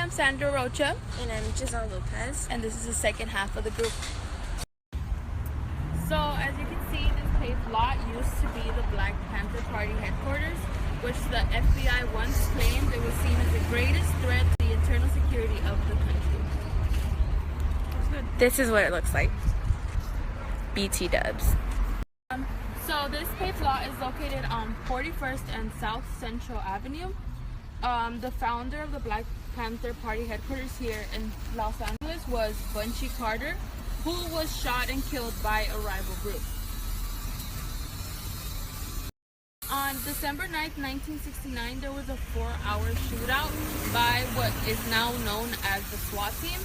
I'm Sandra Rocha. And I'm Giselle Lopez. And this is the second half of the group. So, as you can see, this paved lot used to be the Black Panther Party headquarters, which the FBI once claimed it was seen as the greatest threat to the internal security of the country. This is what it looks like. BT dubs. So this paved lot is located on 41st and South Central Avenue. The founder of the Black Panther Party headquarters here in Los Angeles was Bunchy Carter, who was shot and killed by a rival group. On December 9th, 1969, there was a 4-hour shootout by what is now known as the SWAT team.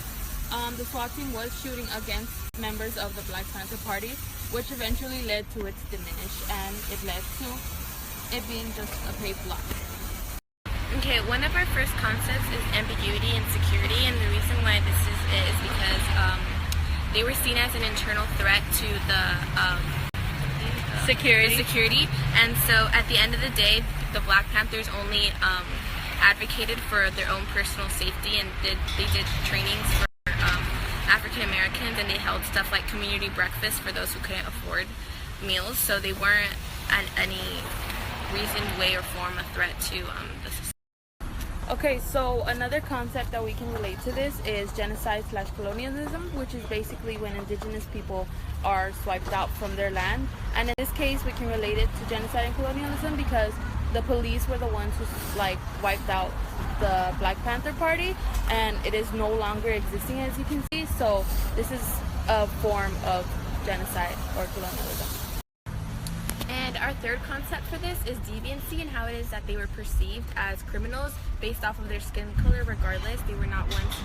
The SWAT team was shooting against members of the Black Panther Party, which eventually led to its diminish, and it led to it being just a paved lot. Okay, one of our first concepts is ambiguity and security, and the reason why this is it is because they were seen as an internal threat to the security, and so at the end of the day, the Black Panthers only advocated for their own personal safety, and they did trainings for African Americans, and they held stuff like community breakfast for those who couldn't afford meals, so they weren't in any reason, way, or form a threat to the society. Okay, so another concept that we can relate to this is genocide/colonialism, which is basically when indigenous people are swiped out from their land. And in this case, we can relate it to genocide and colonialism because the police were the ones who wiped out the Black Panther Party, and it is no longer existing, as you can see. So this is a form of genocide or colonialism. And our third concept for this is deviancy, and how it is that they were perceived as criminals based off of their skin color. Regardless, they were not once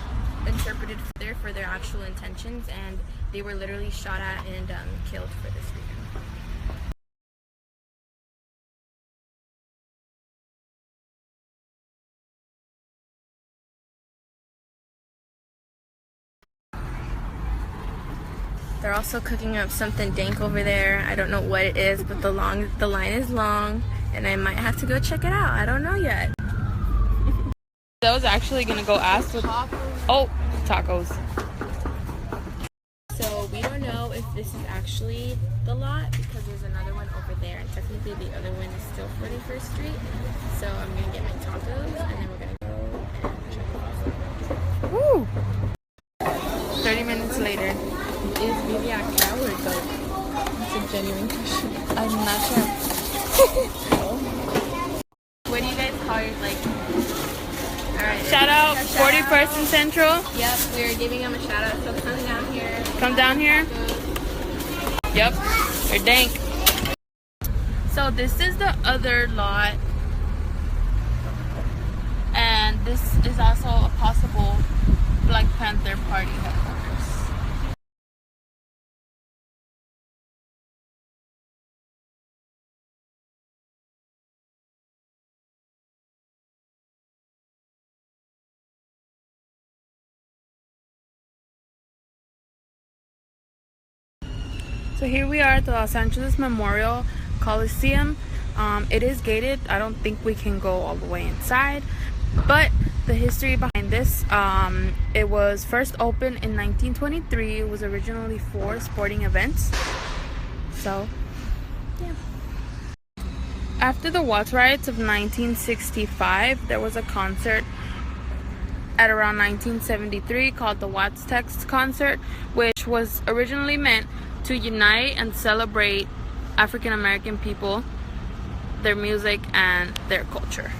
interpreted for their actual intentions, and they were literally shot at and killed for this reason. They're also cooking up something dank over there. I don't know what it is, but the line is long, and I might have to go check it out. I don't know yet. I was actually gonna go ask with tacos. So we don't know if this is actually the lot because there's another one over there, and technically the other one is still 41st Street. So I'm gonna get my tacos, and then we're gonna go and check it out. Woo! 30 minutes later. Is maybe a coward, but it's a genuine question. I'm not sure. What do you guys call your, like? Alright. Shout out 41st and Central. Yep, we're giving them a shout out. So come down here. Come down here. Yep. They're dank. So this is the other lot. And this is also a possible Black Panther Party headquarters. So here we are at the Los Angeles Memorial Coliseum. It is gated. I don't think we can go all the way inside. But the history behind this, it was first opened in 1923. It was originally for sporting events. So, yeah. After the Watts riots of 1965, there was a concert at around 1973 called the Watts Text Concert, which was originally meant to unite and celebrate African American people, their music, and their culture.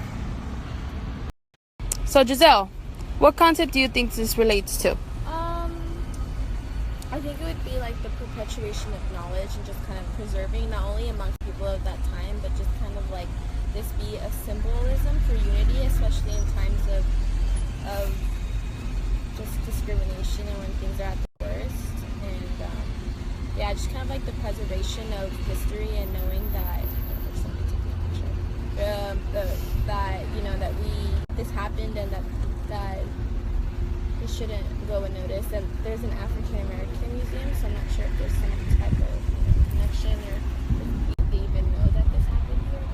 So Giselle, what concept do you think this relates to? I think it would be like the perpetuation of knowledge and just kind of preserving, not only amongst people of that time, but just kind of like this be a symbolism for unity, especially in times of just discrimination and when things are at the worst. And yeah, just kind of like the preservation of history and knowing that there's somebody taking a picture. That that this happened and that we shouldn't go unnoticed. And there's an African American museum, so I'm not sure if there's some type of connection or if they even know that this happened here.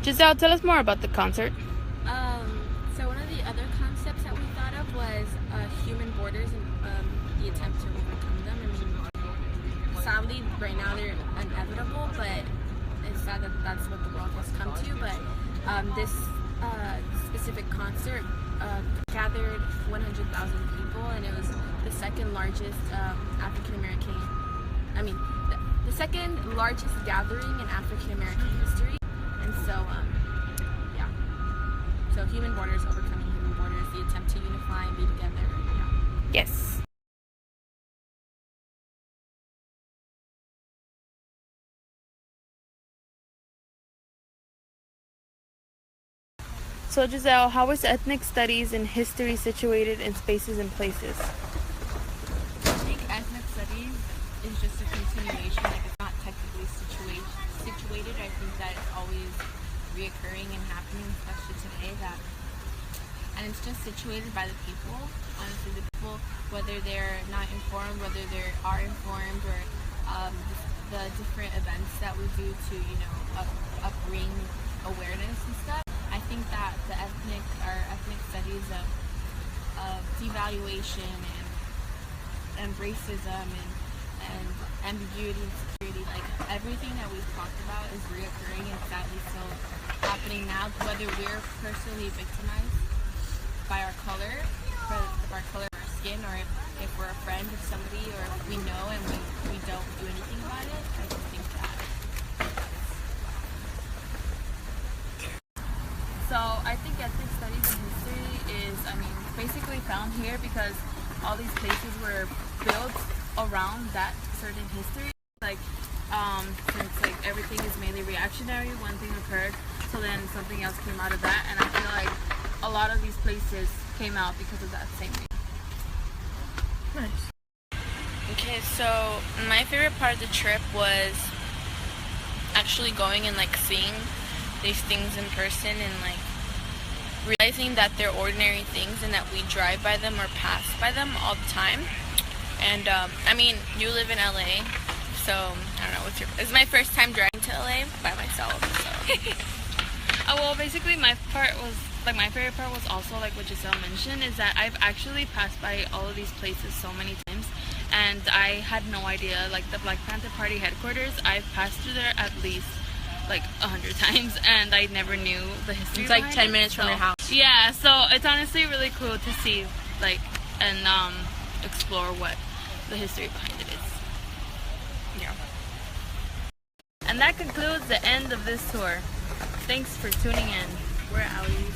Giselle, tell us more about the concert. So one of the other concepts that we thought of was human borders and the attempt to overcome them. I mean, sadly, right now they're inevitable, but it's sad that that's what the world has come to. But this specific concert gathered 100,000 people, and it was the second largest African American. I mean, the second largest gathering in African American history. And so, yeah. So human borders, overcoming human borders, the attempt to unify and be together. Yeah. Yes. So Giselle, how is ethnic studies and history situated in spaces and places? I think ethnic studies is just a continuation, like it's not technically situated. I think that it's always reoccurring and happening, especially today, and it's just situated by the people. Honestly, the people, whether they're not informed, whether they are informed, or the different events that we do to, bring awareness and stuff. I think that the ethnic studies of devaluation and racism and ambiguity and security, like everything that we've talked about is reoccurring and sadly still happening now, whether we're personally victimized by our color of our skin, or if we're a friend of somebody, or if we know and we don't do anything about it. I just think that. So I think ethnic studies and history is, basically found here because all these places were built around that certain history. Since everything is mainly reactionary, one thing occurred, so then something else came out of that, and I feel like a lot of these places came out because of that same thing. Nice. Okay, so my favorite part of the trip was actually going and seeing these things in person and realizing that they're ordinary things and that we drive by them or pass by them all the time. And you live in LA, so I don't know, it's my first time driving to LA by myself, so. Well, basically my favorite part was also what Giselle mentioned, is that I've actually passed by all of these places so many times, and I had no idea, the Black Panther Party headquarters, I've passed through there at least 100 times, and I never knew the history. It's 10 minutes from your house. Yeah, so it's honestly really cool to see, and explore what the history behind it is. Yeah. And that concludes the end of this tour. Thanks for tuning in. We're Allies.